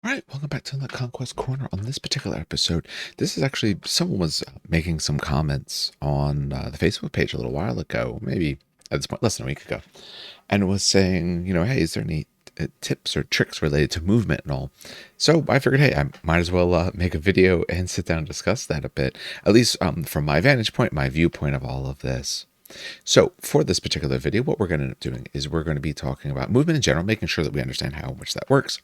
All right, welcome back to the Conquest Corner. On this particular episode, this is actually someone was making some comments on the Facebook page a little while ago, maybe at this point less than a week ago, and was saying, hey, is there any tips or tricks related to movement and all? So I figured, hey, I might as well make a video and sit down and discuss that a bit, at least from my vantage point, my viewpoint of all of this. So for this particular video, what we're going to end up doing is we're going to be talking about movement in general, making sure that we understand how much that works.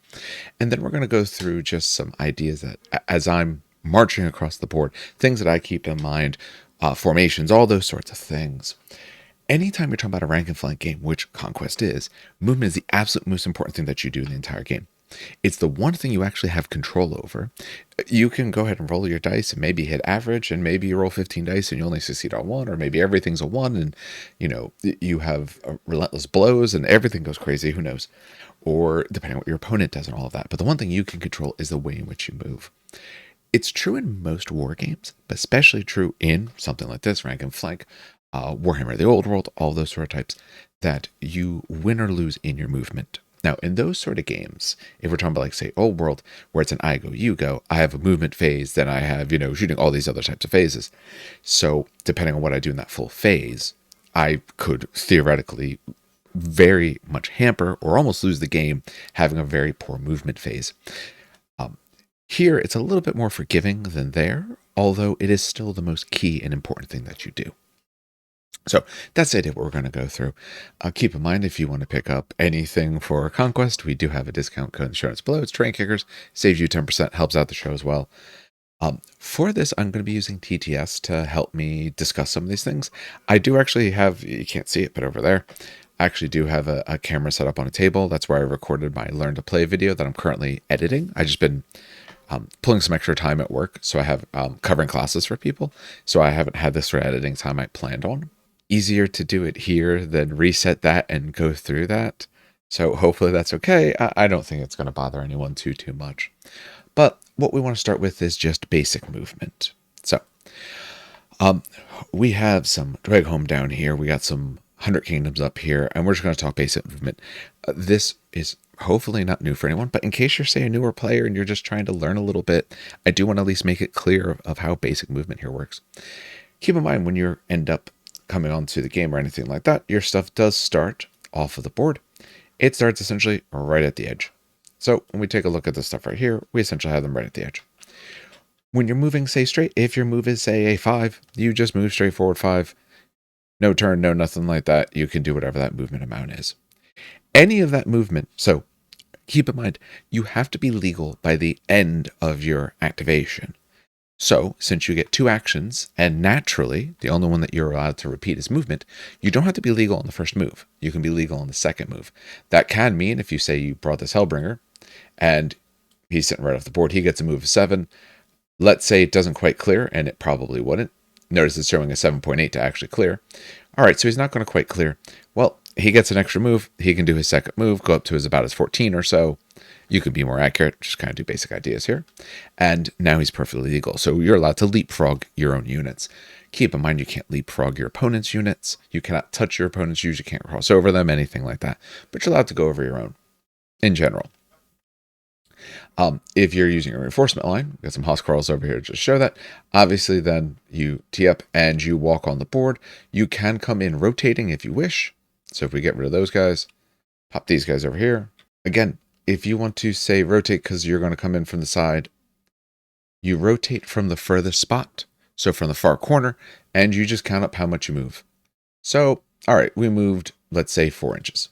And then we're going to go through just some ideas that as I'm marching across the board, things that I keep in mind, formations, all those sorts of things. Anytime you're talking about a rank and flank game, which Conquest is, movement is the absolute most important thing that you do in the entire game. It's the one thing you actually have control over. You can go ahead and roll your dice and maybe hit average, and maybe you roll 15 dice and you only succeed on one, or maybe everything's a one and you have relentless blows and everything goes crazy. Who knows? Or depending on what your opponent does and all of that. But the one thing you can control is the way in which you move. It's true in most war games, but especially true in something like this, rank and flank, Warhammer the Old World, all those sort of types, that you win or lose in your movement. Now, in those sort of games, if we're talking about, like, say, Old World, where it's an I go, you go, I have a movement phase, then I have, shooting all these other types of phases. So, depending on what I do in that full phase, I could theoretically very much hamper or almost lose the game having a very poor movement phase. Here, it's a little bit more forgiving than there, although it is still the most key and important thing that you do. So that's the idea what we're going to go through. Keep in mind, if you want to pick up anything for Conquest, we do have a discount code in the show notes below. It's Train Kickers, saves you 10%, helps out the show as well. For this, I'm going to be using TTS to help me discuss some of these things. I do actually have, you can't see it, but over there, I actually do have a camera set up on a table. That's where I recorded my Learn to Play video that I'm currently editing. I've just been pulling some extra time at work, so I have covering classes for people, so I haven't had this for editing time I planned on. Easier to do it here than reset that and go through that. So hopefully that's okay. I don't think it's going to bother anyone too much. But what we want to start with is just basic movement. So we have some Drag Home down here. We got some 100 Kingdoms up here, and we're just going to talk basic movement. This is hopefully not new for anyone, but in case you're, say, a newer player and you're just trying to learn a little bit, I do want to at least make it clear of how basic movement here works. Keep in mind, when you end up coming onto the game or anything like that, your stuff does start off of the board. It starts essentially right at the edge. So when we take a look at this stuff right here, we essentially have them right at the edge. When you're moving, say, straight, if your move is, say, a 5, you just move straight forward 5. No turn, no nothing like that. You can do whatever that movement amount is. Any of that movement, so keep in mind, you have to be legal by the end of your activation. So, since you get 2 actions, and naturally, the only one that you're allowed to repeat is movement, you don't have to be legal on the first move. You can be legal on the second move. That can mean, if you say you brought this Hellbringer, and he's sitting right off the board, he gets a move of 7. Let's say it doesn't quite clear, and it probably wouldn't. Notice it's showing a 7.8 to actually clear. All right, so he's not going to quite clear. Well, he gets an extra move. He can do his second move, go up to about his 14 or so. You can be more accurate, just kind of do basic ideas here. And now he's perfectly legal. So you're allowed to leapfrog your own units. Keep in mind, you can't leapfrog your opponent's units. You cannot touch your opponent's units. You can't cross over them, anything like that. But you're allowed to go over your own in general. If you're using a reinforcement line, we've got some Huscarls over here to just show that. Obviously, then you tee up and you walk on the board. You can come in rotating if you wish. So if we get rid of those guys, pop these guys over here. Again, if you want to, say, rotate because you're going to come in from the side, you rotate from the furthest spot, so from the far corner, and you just count up how much you move. So, all right, we moved, let's say, 4 inches.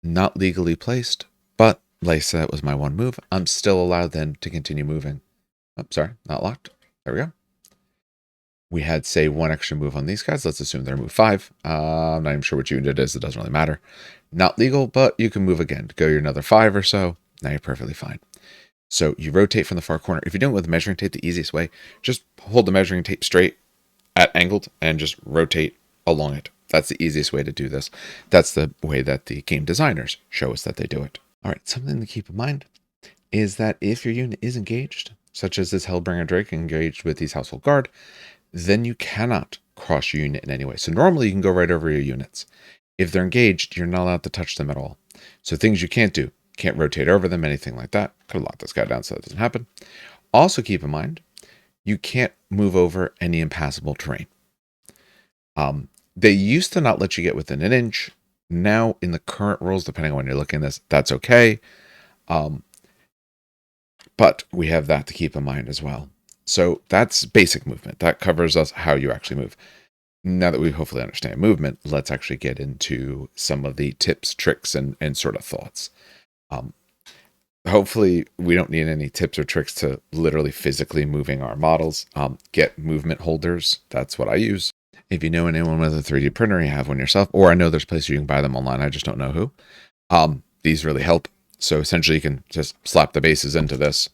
Not legally placed, but like I said, that was my one move. I'm still allowed then to continue moving. Oh, sorry, not locked. There we go. We had, say, 1 extra move on these guys. Let's assume they're move 5. I'm not even sure which unit it is. It doesn't really matter. Not legal, but you can move again. Go your another 5 or so. Now you're perfectly fine. So you rotate from the far corner. If you're doing it with measuring tape, the easiest way, just hold the measuring tape straight at angled and just rotate along it. That's the easiest way to do this. That's the way that the game designers show us that they do it. All right, something to keep in mind is that if your unit is engaged, such as this Hellbringer Drake engaged with these Household Guard, then you cannot cross your unit in any way. So normally you can go right over your units. If they're engaged, you're not allowed to touch them at all. So things you can't do, Can't rotate over them, anything like that. Could lock this guy down so that doesn't happen. Also keep in mind, you can't move over any impassable terrain. They used to not let you get within an inch. Now, in the current rules, depending on when you're looking at this, that's okay. But we have that to keep in mind as well. So that's basic movement. That covers us how you actually move. Now that we hopefully understand movement, let's actually get into some of the tips, tricks, and sort of thoughts. Hopefully we don't need any tips or tricks to literally physically moving our models. Get movement holders. That's what I use. If you know anyone with a 3D printer, you have one yourself, or I know there's places you can buy them online. I just don't know who. These really help. So essentially you can just slap the bases into this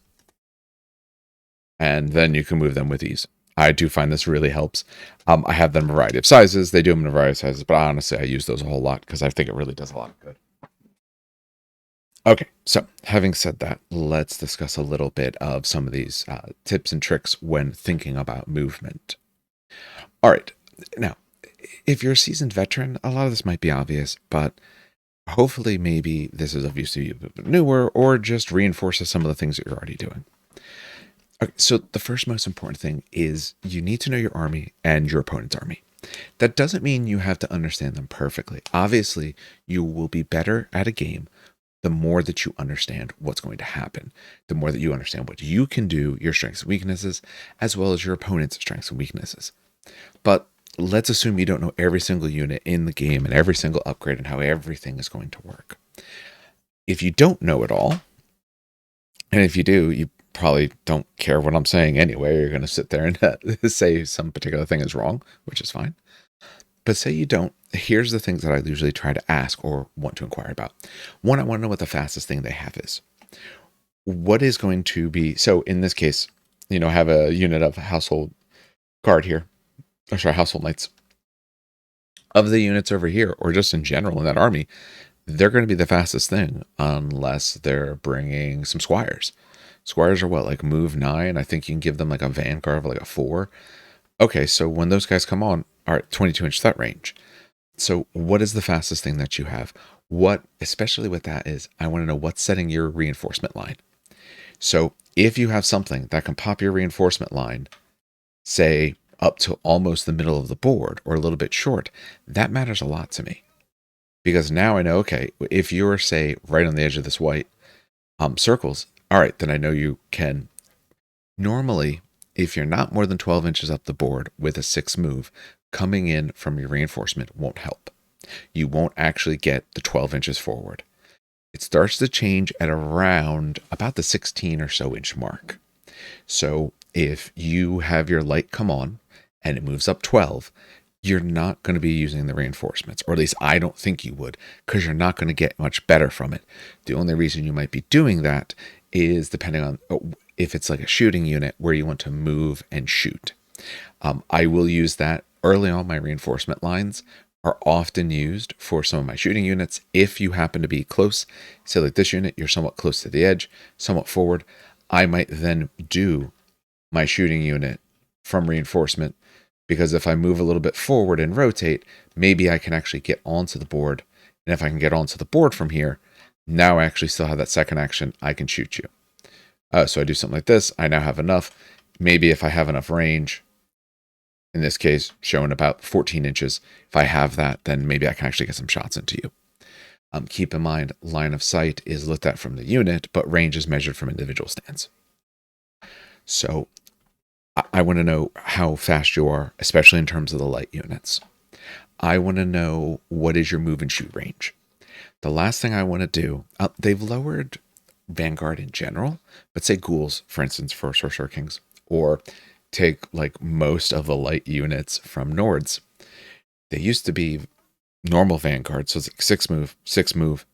and then you can move them with ease. I do find this really helps. I have them in a variety of sizes. They do them in a variety of sizes, but honestly, I use those a whole lot because I think it really does a lot of good. Okay, so having said that, let's discuss a little bit of some of these tips and tricks when thinking about movement. All right, now, if you're a seasoned veteran, a lot of this might be obvious, but hopefully maybe this is of use to you a bit newer or just reinforces some of the things that you're already doing. Okay, so the first most important thing is you need to know your army and your opponent's army. That doesn't mean you have to understand them perfectly. Obviously, you will be better at a game the more that you understand what's going to happen, the more that you understand what you can do, your strengths and weaknesses, as well as your opponent's strengths and weaknesses. But let's assume you don't know every single unit in the game and every single upgrade and how everything is going to work. If you don't know it all, and if you do, you probably don't care what I'm saying anyway. You're going to sit there and say some particular thing is wrong, which is fine. But say you don't, here's the things that I usually try to ask or want to inquire about. One, I want to know what the fastest thing they have is. What is going to be, so in this case, I have a unit of household guard here, or sorry, household knights. Of the units over here, or just in general in that army, they're going to be the fastest thing unless they're bringing some squires. Squires are what, like move 9? I think you can give them like a vanguard of like a 4. Okay, so when those guys come on, all right, 22-inch threat range. So what is the fastest thing that you have? What, especially with that, is I want to know what's setting your reinforcement line. So if you have something that can pop your reinforcement line, say up to almost the middle of the board or a little bit short, that matters a lot to me. Because now I know, okay, if you're, say, right on the edge of this white circles, all right, then I know you can. Normally, if you're not more than 12 inches up the board with a 6 move, coming in from your reinforcement won't help. You won't actually get the 12 inches forward. It starts to change at around about the 16 or so inch mark. So if you have your light come on and it moves up 12, you're not going to be using the reinforcements, or at least I don't think you would, because you're not going to get much better from it. The only reason you might be doing that is depending on if it's like a shooting unit where you want to move and shoot. I will use that early on. My reinforcement lines are often used for some of my shooting units. If you happen to be close, say like this unit, you're somewhat close to the edge, somewhat forward, I might then do my shooting unit from reinforcement, because if I move a little bit forward and rotate, maybe I can actually get onto the board. And if I can get onto the board from here, now I actually still have that second action. I can shoot you. So I do something like this. I now have enough. Maybe if I have enough range, in this case, showing about 14 inches, if I have that, then maybe I can actually get some shots into you. Keep in mind, line of sight is looked at from the unit, but range is measured from individual stands. So I want to know how fast you are, especially in terms of the light units. I want to know what is your move and shoot range. The last thing I want to do, they've lowered Vanguard in general, but say ghouls, for instance, for Sorcerer Kings, or take like most of the light units from Nords. They used to be normal Vanguard, so it's like 6 move,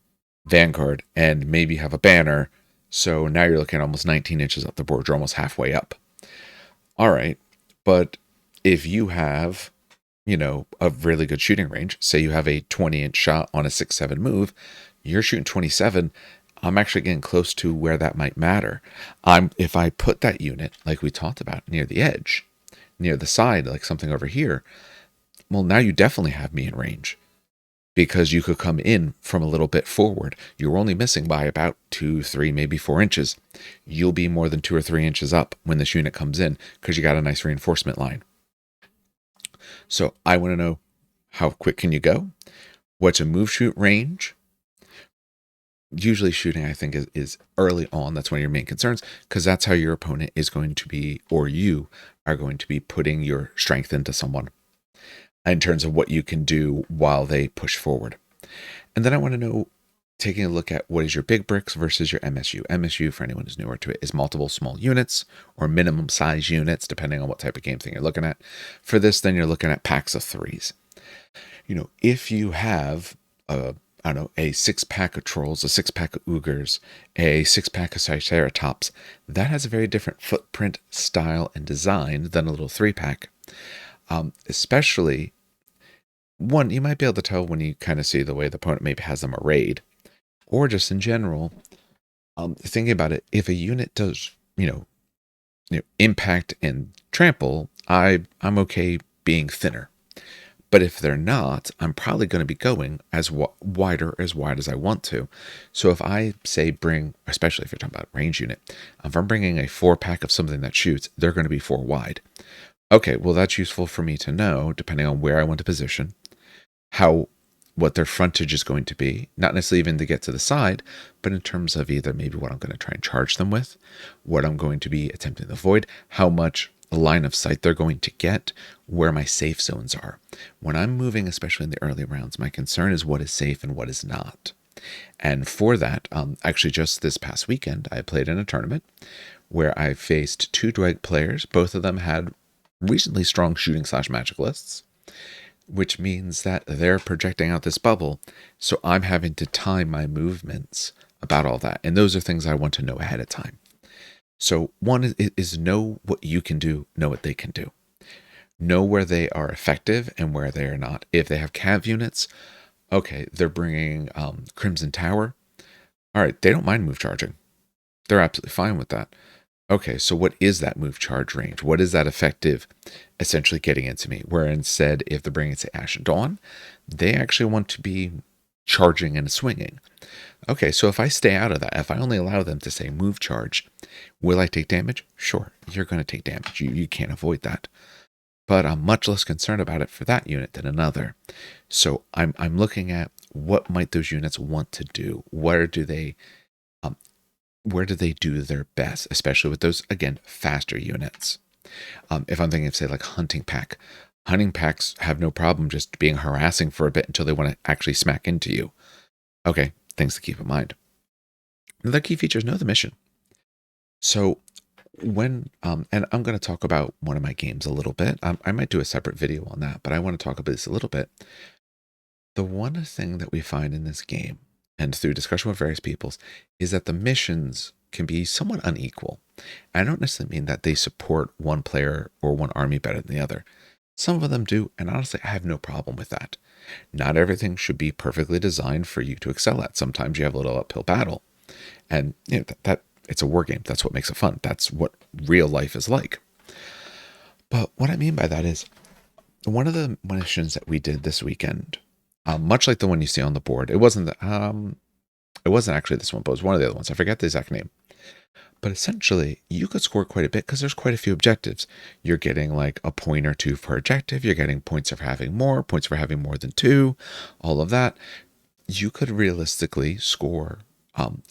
Vanguard, and maybe have a banner. So now you're looking at almost 19 inches up the board. You're almost halfway up. All right, but if you have, a really good shooting range, say you have a 20-inch shot on a 6-7 move, you're shooting 27. I'm actually getting close to where that might matter. If I put that unit, like we talked about, near the edge, near the side, like something over here, well, now you definitely have me in range. because you could come in from a little bit forward. You're only missing by about 2, 3, maybe 4 inches. You'll be more than 2 or 3 inches up when this unit comes in because you got a nice reinforcement line. So I want to know, how quick can you go? What's a move shoot range? Usually shooting, I think, is early on. That's one of your main concerns, because that's how your opponent is going to be, or you are going to be putting your strength into someone in terms of what you can do while they push forward. And then I want to know, taking a look at what is your big bricks versus your MSU. MSU, for anyone who's newer to it, is multiple small units or minimum size units, depending on what type of game thing you're looking at. For this, then you're looking at packs of 3s. If you have a 6-pack of trolls, a 6-pack of ogres, a 6-pack of triceratops, that has a very different footprint, style, and design than a little 3-pack. Especially, one, you might be able to tell when you kind of see the way the opponent maybe has them arrayed, or just in general, thinking about it, if a unit does, impact and trample, I'm okay being thinner. But if they're not, I'm probably going to be going as wide as I want to. So if I say bring, especially if you're talking about a range unit, if I'm bringing a 4-pack of something that shoots, they're going to be 4 wide. Okay, well, that's useful for me to know, depending on where I want to position, what their frontage is going to be, not necessarily even to get to the side, but in terms of either maybe what I'm going to try and charge them with, what I'm going to be attempting to avoid, how much line of sight they're going to get, where my safe zones are. When I'm moving, especially in the early rounds, my concern is what is safe and what is not. And for that, actually just this past weekend, I played in a tournament where I faced 2 Dweg players. Both of them had reasonably strong shooting/magic lists, which means that they're projecting out this bubble. So I'm having to time my movements about all that. And those are things I want to know ahead of time. So one is know what you can do, know what they can do. Know where they are effective and where they are not. If they have cav units, okay, they're bringing Crimson Tower. All right, they don't mind move charging. They're absolutely fine with that. Okay, so what is that move charge range? What is that effective essentially getting into me? Where instead, if they're bringing, say, Ashen Dawn, they actually want to be charging and swinging. Okay, so if I stay out of that, if I only allow them to say move charge, will I take damage? Sure, you're going to take damage. You can't avoid that. But I'm much less concerned about it for that unit than another. So I'm looking at what might those units want to do. Where do they do their best, especially with those, again, faster units? If I'm thinking of, say, like hunting packs have no problem just being harassing for a bit until they want to actually smack into you. Okay, things to keep in mind. Another key feature is know the mission. So when, and I'm going to talk about one of my games a little bit. I might do a separate video on that, but I want to talk about this a little bit. The one thing that we find in this game, and through discussion with various peoples, is that the missions can be somewhat unequal. I don't necessarily mean that they support one player or one army better than the other. Some of them do, and honestly, I have no problem with that. Not everything should be perfectly designed for you to excel at. Sometimes you have a little uphill battle. And that it's a war game. That's what makes it fun. That's what real life is like. But what I mean by that is, one of the missions that we did this weekend, much like the one you see on the board, it wasn't actually this one, but it was one of the other ones. I forget the exact name. But essentially, you could score quite a bit because there's quite a few objectives. You're getting like a point or 2 per objective. You're getting points for having more, points for having more than 2, all of that. You could realistically score.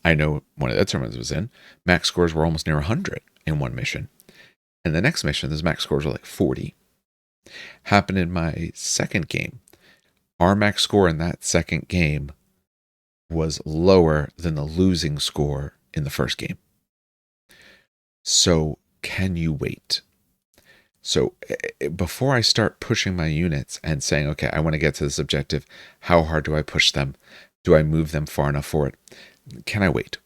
I know one of the tournaments was in, max scores were almost near 100 in one mission. And the next mission, those max scores were like 40. Happened in my second game. Our max score in that second game was lower than the losing score in the first game. So can you wait? So before I start pushing my units and saying, okay, I want to get to this objective, how hard do I push them? Do I move them far enough for it? Can I wait?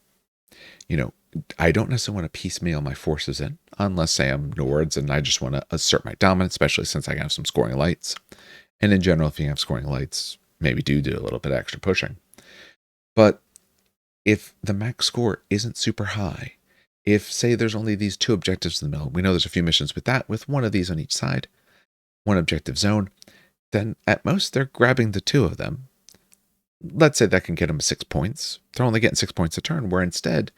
I don't necessarily want to piecemeal my forces in, unless, say, I'm Nords and I just want to assert my dominance, especially since I have some scoring lights. And in general, if you have scoring lights, maybe do a little bit extra pushing. But if the max score isn't super high, if, say, there's only these 2 objectives in the middle, we know there's a few missions with one of these on each side, one objective zone, then at most they're grabbing the 2 of them. let's say that can get them 6 points. They're only getting 6 points a turn, where instead,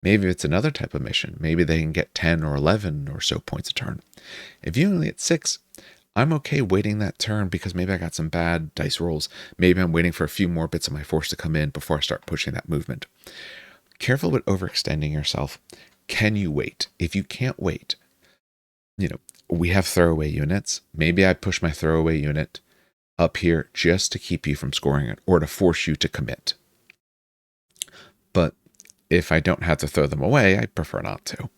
maybe it's another type of mission. Maybe they can get 10 or 11 or so points a turn. If you only get 6, I'm okay waiting that turn because maybe I got some bad dice rolls. Maybe I'm waiting for a few more bits of my force to come in before I start pushing that movement. Careful with overextending yourself. Can you wait? If you can't wait, we have throwaway units. Maybe I push my throwaway unit up here just to keep you from scoring it or to force you to commit. But if I don't have to throw them away, I prefer not to.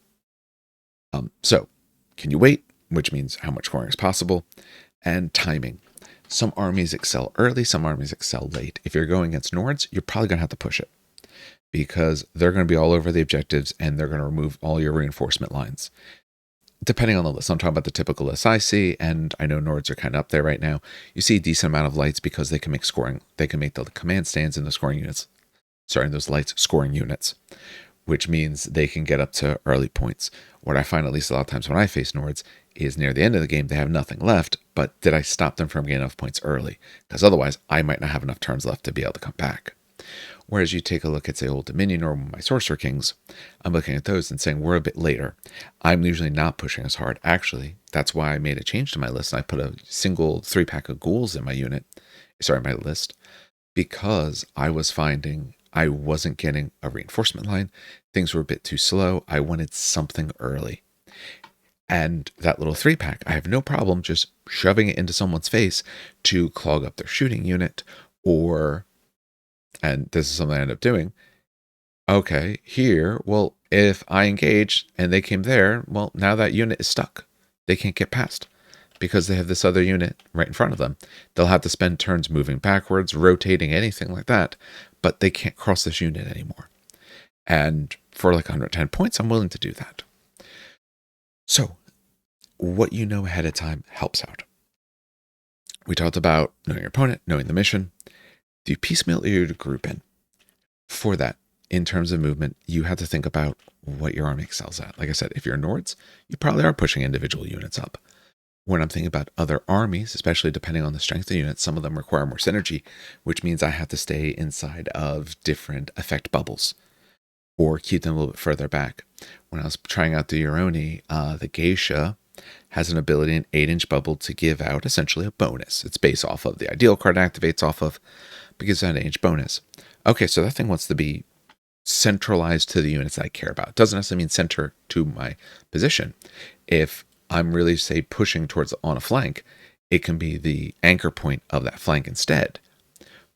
So, can you wait? Which means how much scoring is possible, and timing. Some armies excel early, some armies excel late. If you're going against Nords, you're probably going to have to push it because they're going to be all over the objectives and they're going to remove all your reinforcement lines. Depending on the list, I'm talking about the typical list I see, and I know Nords are kind of up there right now. You see a decent amount of lights because they can make the command stands in the scoring units. Sorry, those lights scoring units, which means they can get up to early points. What I find, at least a lot of times when I face Nords, is near the end of the game, they have nothing left, but did I stop them from getting enough points early? Because otherwise, I might not have enough turns left to be able to come back. Whereas you take a look at, say, Old Dominion or my Sorcerer Kings, I'm looking at those and saying, we're a bit later. I'm usually not pushing as hard. Actually, that's why I made a change to my list. I put a single 3-pack of ghouls in my list, because I was finding I wasn't getting a reinforcement line. Things were a bit too slow. I wanted something early. And that little 3-pack, I have no problem just shoving it into someone's face to clog up their shooting unit, and this is something I end up doing. Okay, here, well, if I engage and they came there, well, now that unit is stuck. They can't get past because they have this other unit right in front of them. They'll have to spend turns moving backwards, rotating, anything like that, but they can't cross this unit anymore. And for like 110 points, I'm willing to do that. So, what you know ahead of time helps out. We talked about knowing your opponent, knowing the mission. Do you piecemeal or do you group in? For that, in terms of movement, you have to think about what your army excels at. Like I said, if you're Nords, you probably are pushing individual units up. When I'm thinking about other armies, especially depending on the strength of the unit, some of them require more synergy, which means I have to stay inside of different effect bubbles or keep them a little bit further back. When I was trying out the Euroni, the Geisha has an ability, an 8-inch bubble, to give out essentially a bonus. It's based off of the ideal card activates off of, because it's an 8-inch bonus. Okay, so that thing wants to be centralized to the units I care about. It doesn't necessarily mean center to my position. If I'm really, say, pushing towards on a flank, it can be the anchor point of that flank instead.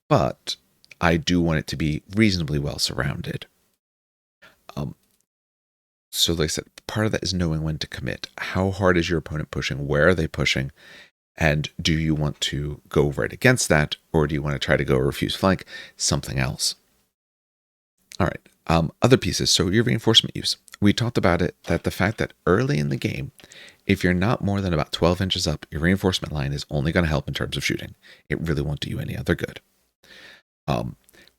But I do want it to be reasonably well surrounded. So like I said, part of that is knowing when to commit. How hard is your opponent pushing? Where are they pushing? And do you want to go right against that? Or do you want to try to go refuse flank? Something else. All right. Other pieces. So your reinforcement use. We talked about it, that the fact that early in the game, if you're not more than about 12 inches up, your reinforcement line is only going to help in terms of shooting. It really won't do you any other good.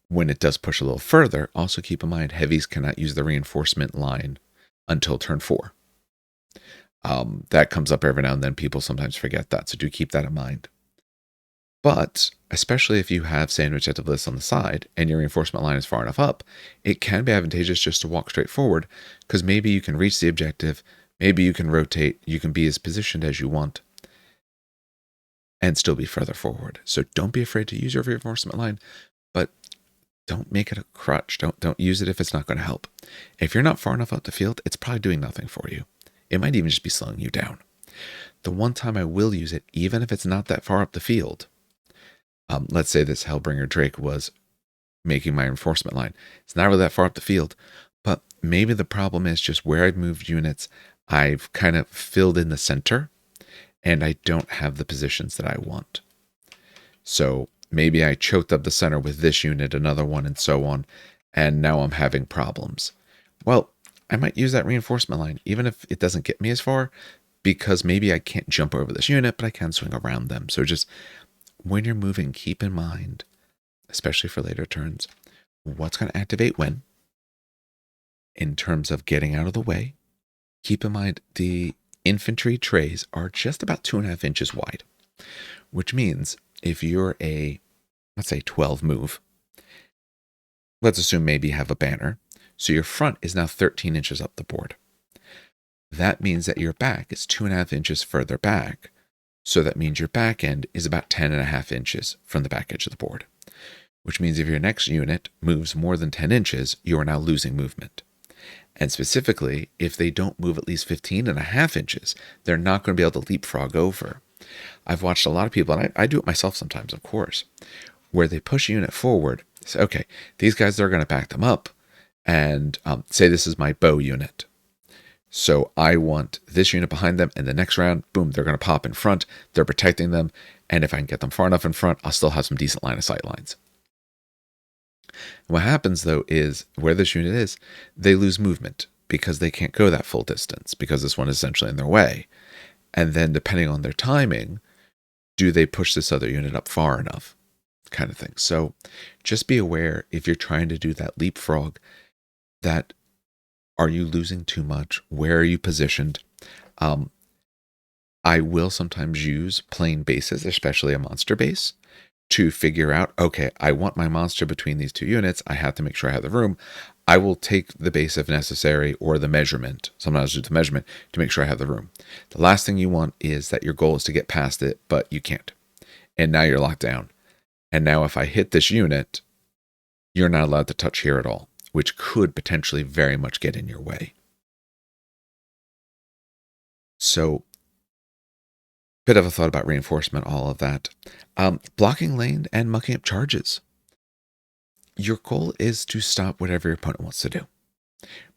When it does push a little further, also keep in mind, heavies cannot use the reinforcement line until turn 4. That comes up every now and then. People sometimes forget that, so do keep that in mind. But especially if you have, say, an objective list on the side and your reinforcement line is far enough up, it can be advantageous just to walk straight forward, because maybe you can reach the objective, maybe you can rotate, you can be as positioned as you want, and still be further forward. So don't be afraid to use your reinforcement line, but don't make it a crutch. Don't use it if it's not going to help. If you're not far enough up the field, it's probably doing nothing for you. It might even just be slowing you down. The one time I will use it, even if it's not that far up the field, let's say this Hellbringer Drake was making my reinforcement line. It's not really that far up the field, but maybe the problem is just where I've moved units, I've kind of filled in the center, and I don't have the positions that I want. So maybe I choked up the center with this unit, another one, and so on, and now I'm having problems. Well, I might use that reinforcement line, even if it doesn't get me as far, because maybe I can't jump over this unit, but I can swing around them. So just when you're moving, keep in mind, especially for later turns, what's going to activate when. In terms of getting out of the way, keep in mind the infantry trays are just about 2.5 inches wide, which means if you're a let's say 12 move. Let's assume maybe you have a banner. So your front is now 13 inches up the board. That means that your back is 2.5 inches further back. So that means your back end is about 10.5 inches from the back edge of the board, which means if your next unit moves more than 10 inches, you are now losing movement. And specifically, if they don't move at least 15.5 inches, they're not going to be able to leapfrog over. I've watched a lot of people, and I do it myself sometimes, of course, where they push a unit forward, say, okay, these guys, they're going to back them up, and say this is my bow unit. So I want this unit behind them, and the next round, boom, they're going to pop in front. They're protecting them, and if I can get them far enough in front, I'll still have some decent line of sight lines. What happens, though, is where this unit is, they lose movement because they can't go that full distance because this one is essentially in their way. And then depending on their timing, do they push this other unit up far enough? Kind of thing. So just be aware if you're trying to do that leapfrog, that are you losing too much? Where are you positioned? I will sometimes use plain bases, especially a monster base, to figure out, okay, I want my monster between these two units. I have to make sure I have the room. I will take the base if necessary, or the measurement. Sometimes do the measurement to make sure I have the room. The last thing you want is that your goal is to get past it, but you can't. And now you're locked down. And now if I hit this unit, you're not allowed to touch here at all, which could potentially very much get in your way. So, bit of a thought about reinforcement, all of that. Blocking lane and mucking up charges. Your goal is to stop whatever your opponent wants to do.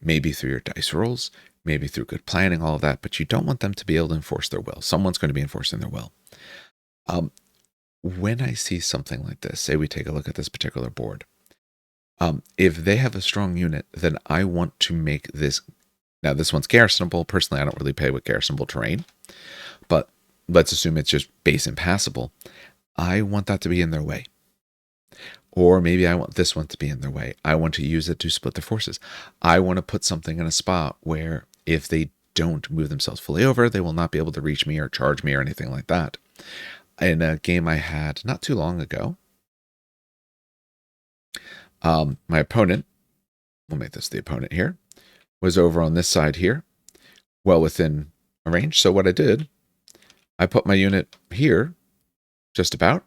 Maybe through your dice rolls, maybe through good planning, all of that, but you don't want them to be able to enforce their will. Someone's going to be enforcing their will. When I see something like this, say we take a look at this particular board, if they have a strong unit, then I want to make this. Now, this one's garrisonable. Personally, I don't really play with garrisonable terrain, but let's assume it's just base impassable. I want that to be in their way. Or maybe I want this one to be in their way. I want to use it to split their forces. I want to put something in a spot where if they don't move themselves fully over, they will not be able to reach me or charge me or anything like that. In a game I had not too long ago, my opponent, we'll make this the opponent here, was over on this side here, well within a range. So what I did, I put my unit here, just about,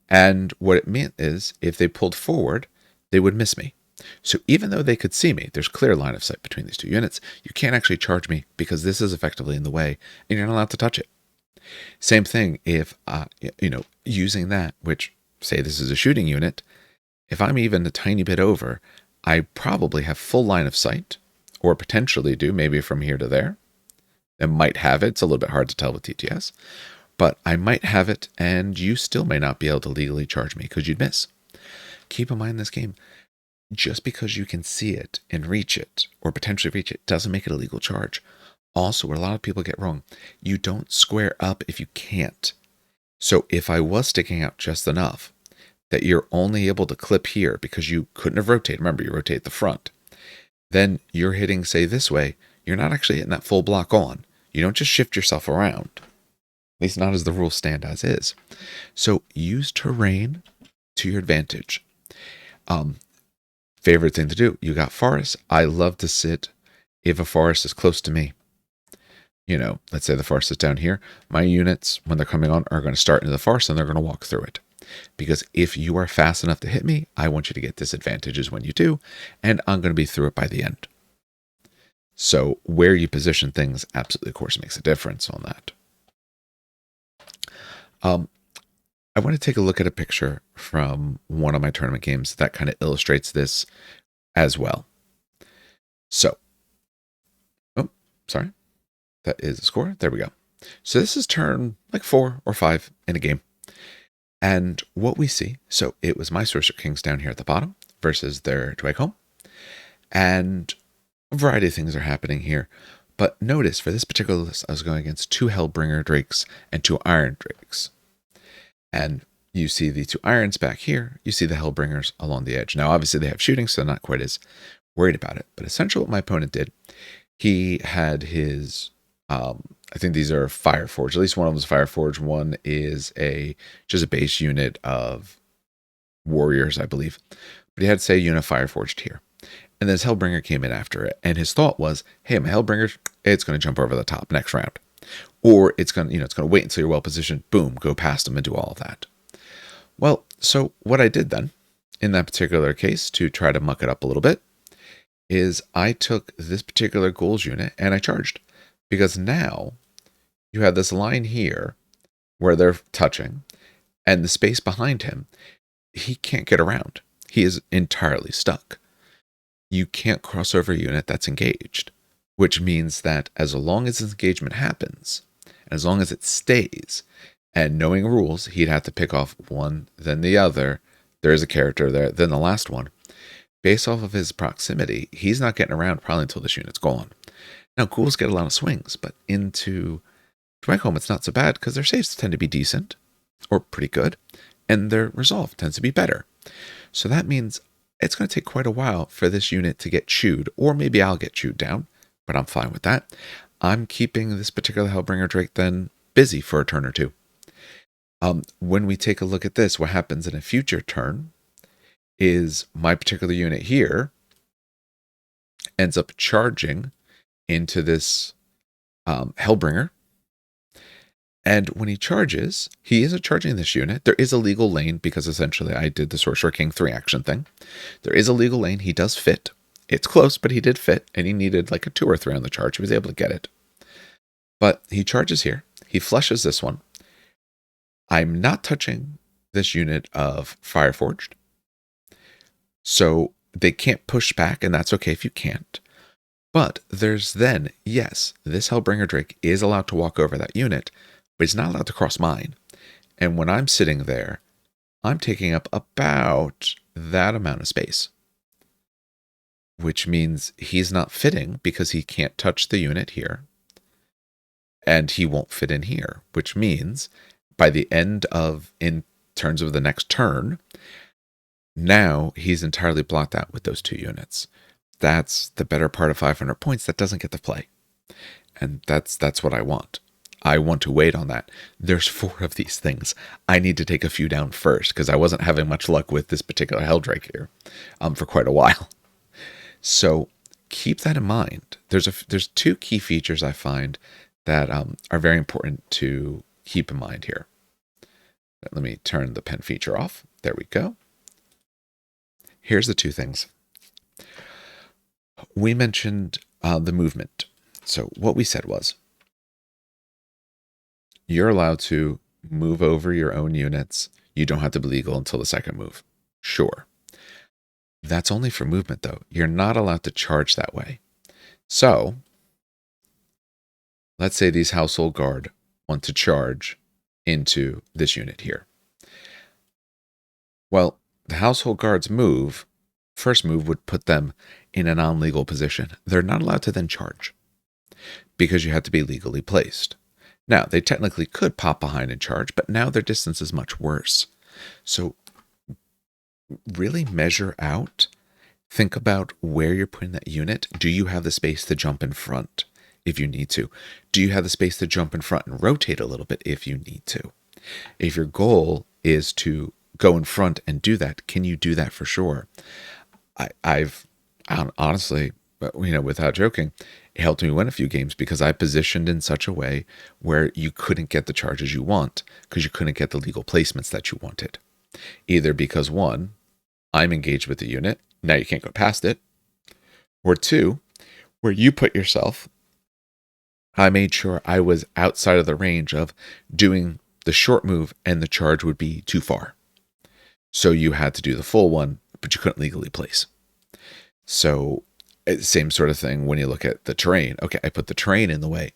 and what it meant is if they pulled forward, they would miss me. So even though they could see me, there's clear line of sight between these two units, you can't actually charge me because this is effectively in the way and you're not allowed to touch it. Same thing if, using that, which say this is a shooting unit, if I'm even a tiny bit over, I probably have full line of sight, or potentially do, maybe from here to there. I might have it. It's a little bit hard to tell with TTS, but I might have it, and you still may not be able to legally charge me because you'd miss. Keep in mind this game, just because you can see it and reach it, or potentially reach it, doesn't make it a legal charge. Also, what a lot of people get wrong, you don't square up if you can't. So if I was sticking out just enough that you're only able to clip here because you couldn't have rotated, remember you rotate the front, then you're hitting, say, this way, you're not actually hitting that full block on. You don't just shift yourself around, at least not as the rules stand as is. So use terrain to your advantage. Favorite thing to do, you got forests. I love to sit if a forest is close to me. Let's say the forest is down here. My units, when they're coming on, are going to start into the forest and they're going to walk through it. Because if you are fast enough to hit me, I want you to get disadvantages when you do, and I'm going to be through it by the end. So where you position things absolutely, of course, makes a difference on that. I want to take a look at a picture from one of my tournament games that kind of illustrates this as well. So, sorry. That is a score. There we go. So this is turn like 4 or 5 in a game. And what we see, so it was my Sorcerer Kings down here at the bottom versus their Dwag Home. And a variety of things are happening here. But notice for this particular list, I was going against 2 Hellbringer Drakes and 2 Iron Drakes. And you see the 2 Irons back here. You see the Hellbringers along the edge. Now, obviously, they have shooting, so they're not quite as worried about it. But essentially what my opponent did, he had his... I think these are Fireforge. At least one of them is Fireforge. One is just a base unit of warriors, I believe. But he had, say, a unit Fireforged here. And then his Hellbringer came in after it. And his thought was, hey, my Hellbringer, it's going to jump over the top next round. Or it's going to, it's going to wait until you're well positioned. Boom, go past him and do all of that. Well, so what I did then, in that particular case, to try to muck it up a little bit, is I took this particular Ghouls unit and I charged. Because now you have this line here where they're touching, and the space behind him, he can't get around. He is entirely stuck. You can't cross over a unit that's engaged, which means that as long as his engagement happens, and as long as it stays, and knowing rules, he'd have to pick off one, then the other. There's a character there, then the last one. Based off of his proximity, he's not getting around probably until this unit's gone. Now, ghouls get a lot of swings, but into Drag Home, it's not so bad because their saves tend to be decent or pretty good, and their resolve tends to be better. So that means it's going to take quite a while for this unit to get chewed, or maybe I'll get chewed down, but I'm fine with that. I'm keeping this particular Hellbringer Drake then busy for a turn or two. When we take a look at this, what happens in a future turn is my particular unit here ends up charging into this Hellbringer. And when he charges, he isn't charging this unit. There is a legal lane because essentially I did the Sorcerer King 3-action thing. There is a legal lane. He does fit. It's close, but he did fit, and he needed like a 2 or 3 on the charge. He was able to get it. But he charges here. He flushes this one. I'm not touching this unit of Fireforged. So they can't push back, and that's okay if you can't. But there's then, yes, this Hellbringer Drake is allowed to walk over that unit, but he's not allowed to cross mine. And when I'm sitting there, I'm taking up about that amount of space, which means he's not fitting because he can't touch the unit here, and he won't fit in here, which means by the end of, in terms of the next turn, now he's entirely blocked out with those 2 units. That's the better part of 500 points that doesn't get to play. And that's what I want. I want to wait on that. There's 4 of these things. I need to take a few down first because I wasn't having much luck with this particular Helldrake here for quite a while. So keep that in mind. There's 2 key features I find that are very important to keep in mind here. Let me turn the pen feature off. There we go. Here's the 2 things. We mentioned the movement. So what we said was, you're allowed to move over your own units. You don't have to be legal until the second move. Sure. That's only for movement, though. You're not allowed to charge that way. So, let's say these Household Guard want to charge into this unit here. Well, the Household Guard's first move would put them in a non-legal position. They're not allowed to then charge because you have to be legally placed. Now, they technically could pop behind and charge, but now their distance is much worse. So really measure out, think about where you're putting that unit. Do you have the space to jump in front if you need to? Do you have the space to jump in front and rotate a little bit if you need to? If your goal is to go in front and do that, can you do that for sure? I've honestly, without joking, it helped me win a few games because I positioned in such a way where you couldn't get the charges you want because you couldn't get the legal placements that you wanted. Either because 1, I'm engaged with the unit, now you can't go past it, or 2, where you put yourself, I made sure I was outside of the range of doing the short move and the charge would be too far. So you had to do the full one, but you couldn't legally place. So same sort of thing when you look at the terrain. Okay, I put the terrain in the way,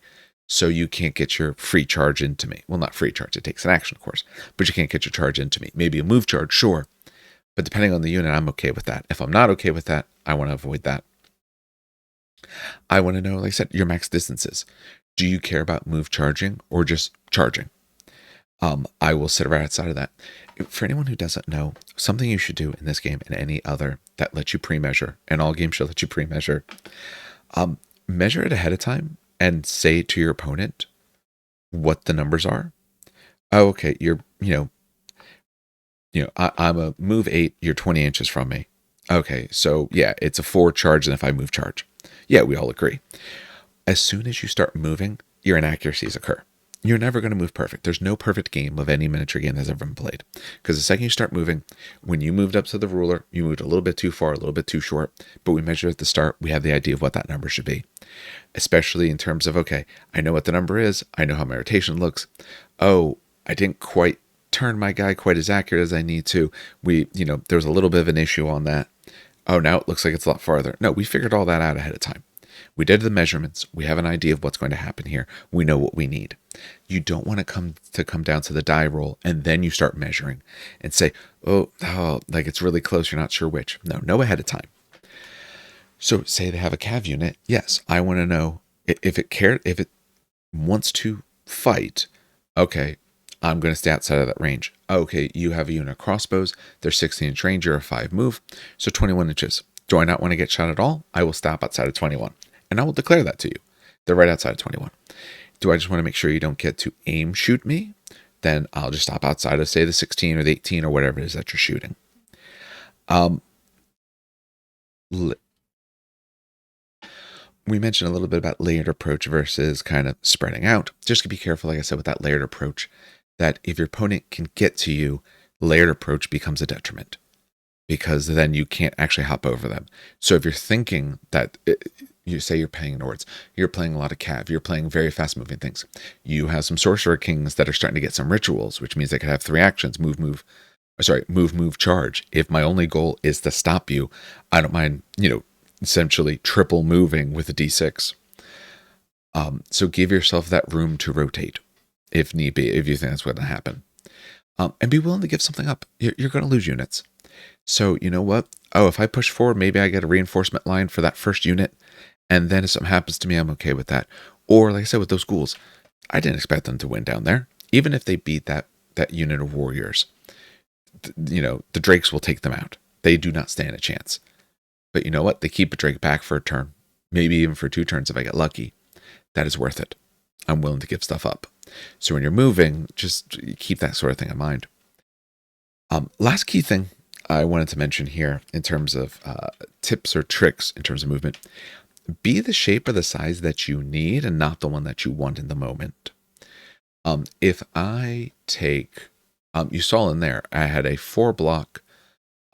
so you can't get your free charge into me. Well, not free charge, it takes an action, of course, but you can't get your charge into me. Maybe a move charge, sure, but depending on the unit, I'm okay with that. If I'm not okay with that, I want to avoid that. I want to know, like I said, your max distances. Do you care about move charging or just charging? I will sit right outside of that. For anyone who doesn't know, something you should do in this game and any other that lets you pre-measure, and all games should let you pre-measure, measure it ahead of time and say to your opponent what the numbers are. Oh, okay, you're, I'm a move 8, you're 20 inches from me. Okay, so yeah, it's a 4 charge, and if I move charge. Yeah, we all agree. As soon as you start moving, your inaccuracies occur. You're never going to move perfect. There's no perfect game of any miniature game that's ever been played. Because the second you start moving, when you moved up to the ruler, you moved a little bit too far, a little bit too short. But we measure at the start, we have the idea of what that number should be. Especially in terms of, okay, I know what the number is. I know how my rotation looks. Oh, I didn't quite turn my guy quite as accurate as I need to. There was a little bit of an issue on that. Oh, now it looks like it's a lot farther. No, we figured all that out ahead of time. We did the measurements. We have an idea of what's going to happen here. We know what we need. You don't want to come down to the die roll and then you start measuring and say, oh, like it's really close. You're not sure which. No, know ahead of time. So say they have a cav unit. Yes, I want to know if it wants to fight. Okay, I'm going to stay outside of that range. Okay, you have a unit of crossbows. They're 16-inch range. You're a 5 move, so 21 inches. Do I not want to get shot at all? I will stop outside of 21. And I will declare that to you. They're right outside of 21. Do I just want to make sure you don't get to aim shoot me? Then I'll just stop outside of, say, the 16 or the 18 or whatever it is that you're shooting. We mentioned a little bit about layered approach versus kind of spreading out. Just be careful, like I said, with that layered approach, that if your opponent can get to you, layered approach becomes a detriment because then you can't actually hop over them. So if you're thinking that you say you're playing Nords, you're playing a lot of cav, you're playing very fast moving things. You have some sorcerer kings that are starting to get some rituals, which means they could have 3 actions: move, charge. If my only goal is to stop you, I don't mind, essentially triple moving with a d6. So give yourself that room to rotate if need be, if you think that's going to happen. And be willing to give something up. You're going to lose units. So you know what? Oh, if I push forward, maybe I get a reinforcement line for that first unit. And then if something happens to me, I'm okay with that. Or like I said, with those ghouls, I didn't expect them to win down there. Even if they beat that unit of warriors, the drakes will take them out. They do not stand a chance. But you know what? They keep a drake back for a turn, maybe even for 2 turns if I get lucky. That is worth it. I'm willing to give stuff up. So when you're moving, just keep that sort of thing in mind. Last key thing I wanted to mention here in terms of tips or tricks in terms of movement: be the shape or the size that you need and not the one that you want in the moment. If I take, you saw in there, I had a 4-block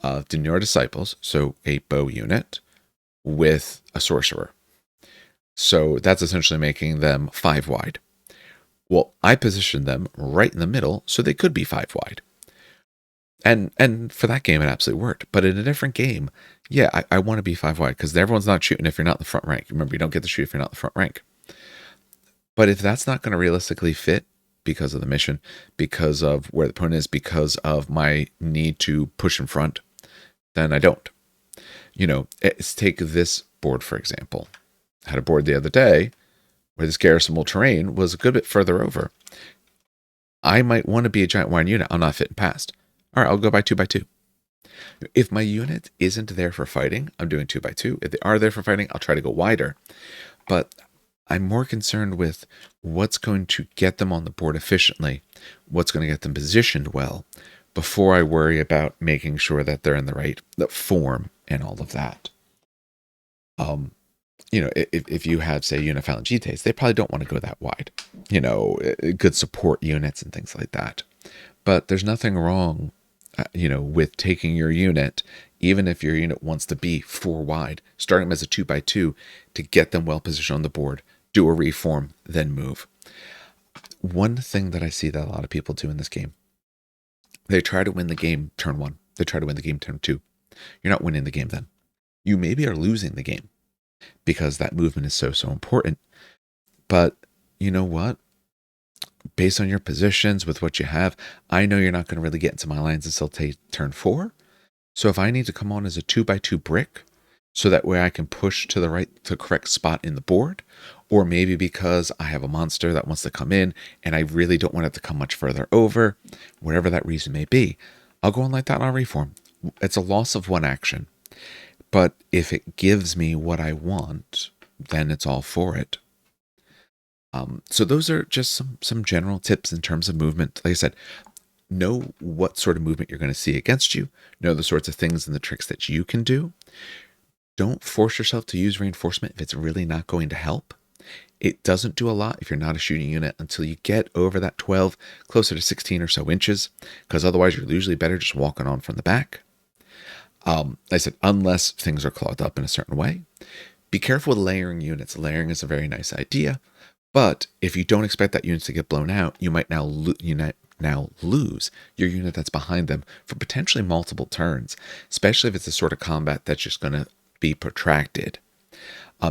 of Demure Disciples, so a bow unit with a sorcerer. So that's essentially making them 5 wide. Well, I positioned them right in the middle so they could be 5 wide. And for that game, it absolutely worked. But in a different game, yeah, I want to be 5 wide because everyone's not shooting if you're not in the front rank. Remember, you don't get to shoot if you're not in the front rank. But if that's not going to realistically fit because of the mission, because of where the opponent is, because of my need to push in front, then I don't. Let's take this board, for example. I had a board the other day where this garrisonable terrain was a good bit further over. I might want to be a giant wide unit. I'm not fitting past. All right, I'll go by 2x2. If my unit isn't there for fighting, I'm doing 2x2. If they are there for fighting, I'll try to go wider. But I'm more concerned with what's going to get them on the board efficiently, what's going to get them positioned well, before I worry about making sure that they're in the right form and all of that. If you have, say, Uniphalangites, they probably don't want to go that wide. Good support units and things like that. But there's nothing wrong, with taking your unit, even if your unit wants to be 4 wide, starting them as a 2x2 to get them well positioned on the board, do a reform, then move. One thing that I see that a lot of people do in this game, they try to win the game turn 1. They try to win the game turn 2. You're not winning the game then. You maybe are losing the game because that movement is so important. But you know what? Based on your positions with what you have, I know you're not going to really get into my lines until turn 4. So if I need to come on as a 2x2 brick, so that way I can push to the right, to correct spot in the board, or maybe because I have a monster that wants to come in and I really don't want it to come much further over, whatever that reason may be, I'll go on like that and I'll reform. It's a loss of 1 action. But if it gives me what I want, then it's all for it. So those are just some general tips in terms of movement. Like I said, know what sort of movement you're going to see against you, know the sorts of things and the tricks that you can do. Don't force yourself to use reinforcement if it's really not going to help. It doesn't do a lot if you're not a shooting unit until you get over that 12, closer to 16 or so inches, because otherwise you're usually better just walking on from the back. I said, unless things are clogged up in a certain way. Be careful with layering units. Layering is a very nice idea, but if you don't expect that unit to get blown out, you might now lose your unit that's behind them for potentially multiple turns, especially if it's a sort of combat that's just going to be protracted.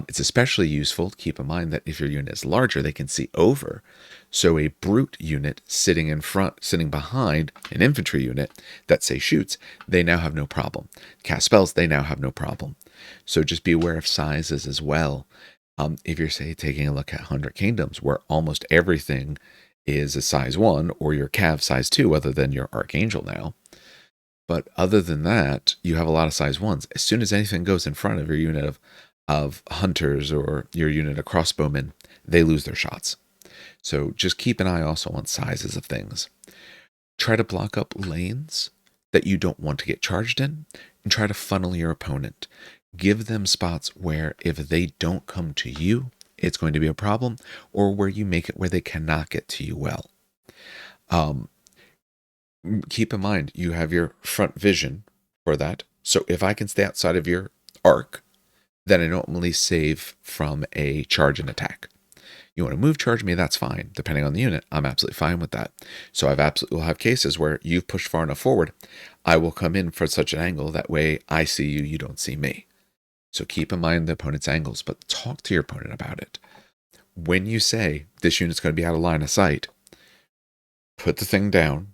It's especially useful to keep in mind that if your unit is larger, they can see over. So a brute unit sitting in front, sitting behind an infantry unit that, say, shoots, they now have no problem. Cast spells, they now have no problem. So just be aware of sizes as well. If you're, say, taking a look at 100 Kingdoms, where almost everything is a size 1, or your Cav size 2, other than your Archangel now. But other than that, you have a lot of size 1s. As soon as anything goes in front of your unit of hunters or your unit of crossbowmen, they lose their shots. So just keep an eye also on sizes of things. Try to block up lanes that you don't want to get charged in, and try to funnel your opponent. Give them spots where if they don't come to you, it's going to be a problem, or where you make it where they cannot get to you well. Keep in mind, you have your front vision for that. So if I can stay outside of your arc, then I normally save from a charge and attack. You want to move charge me, that's fine. Depending on the unit, I'm absolutely fine with that. So I've absolutely will have cases where you've pushed far enough forward, I will come in for such an angle, that way I see you, you don't see me. So keep in mind the opponent's angles, but talk to your opponent about it. When you say this unit's going to be out of line of sight, put the thing down,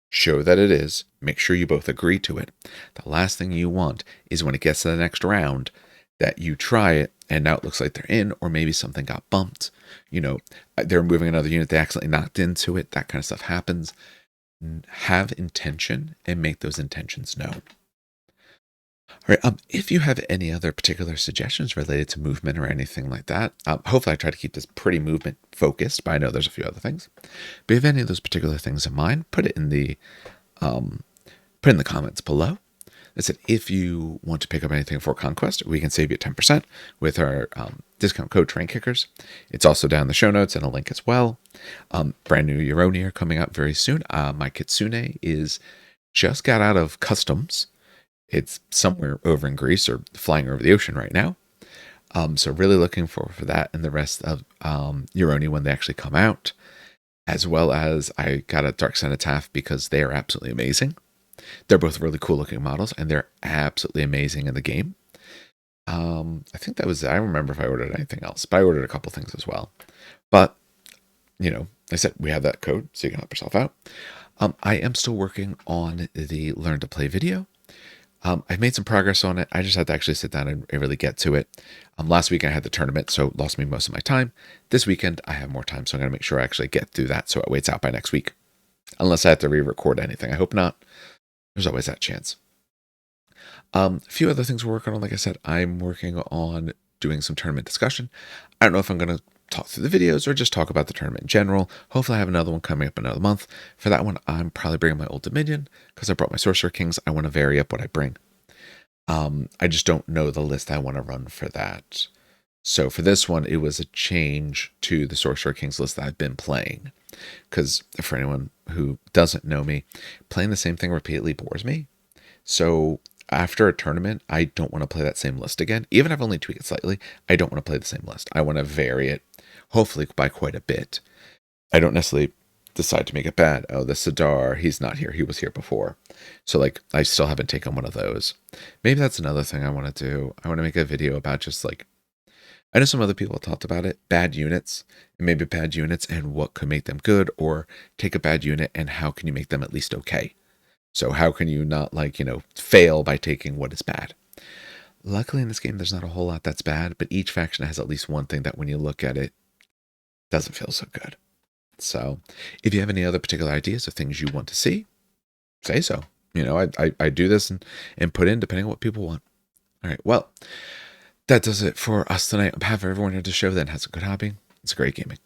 show that it is, make sure you both agree to it. The last thing you want is when it gets to the next round that you try it and now it looks like they're in, or maybe something got bumped. You know, they're moving another unit, they accidentally knocked into it, that kind of stuff happens. Have intention and make those intentions known. All right, if you have any other particular suggestions related to movement or anything like that, hopefully I try to keep this pretty movement focused, but I know there's a few other things. But if any of those particular things in mind, put it in the comments below. I said, if you want to pick up anything for Conquest, we can save you 10% with our discount code TrainKickers. It's also down in the show notes and a link as well. Brand new Euroni are coming out very soon. My Kitsune is just got out of customs. It's somewhere over in Greece or flying over the ocean right now. So really looking forward for that and the rest of Euroni when they actually come out. As well as I got a Dark Cenotaph because they are absolutely amazing. They're both really cool looking models and they're absolutely amazing in the game. I think that was, I don't remember if I ordered anything else, but I ordered a couple things as well. But, you know, I said we have that code so you can help yourself out. I am still working on the Learn to Play video. I've made some progress on it. I just had to actually sit down and really get to it. Last week I had the tournament, so it lost me most of my time. This weekend I have more time, so I'm going to make sure I actually get through that so it waits out by next week. Unless I have to re-record anything. I hope not. There's always that chance. A few other things we're working on. Like I said, I'm working on doing some tournament discussion. I don't know if I'm going to talk through the videos or just talk about the tournament in general. Hopefully I have another one coming up another month. For that one, I'm probably bringing my Old Dominion because I brought my Sorcerer Kings. I want to vary up what I bring. I just don't know the list I want to run for that. So for this one, it was a change to the Sorcerer Kings list that I've been playing. Because for anyone who doesn't know me, playing the same thing repeatedly bores me. So after a tournament, I don't want to play that same list again. Even if I've only tweaked it slightly, I don't want to play the same list. I want to vary it, hopefully by quite a bit. I don't necessarily decide to make it bad. Oh, the Sidar, he's not here. He was here before. So like, I still haven't taken one of those. Maybe that's another thing I want to do. I want to make a video about just like, I know some other people have talked about it, bad units, and maybe bad units and what could make them good, or take a bad unit and how can you make them at least okay. So how can you not like, fail by taking what is bad? Luckily in this game, there's not a whole lot that's bad, but each faction has at least one thing that when you look at it, doesn't feel so good. So if you have any other particular ideas of things you want to see, say so. I do this and put in depending on what people want. All right, well, that does it for us tonight. On behalf of everyone here at the show that has a good hobby, it's a great gaming.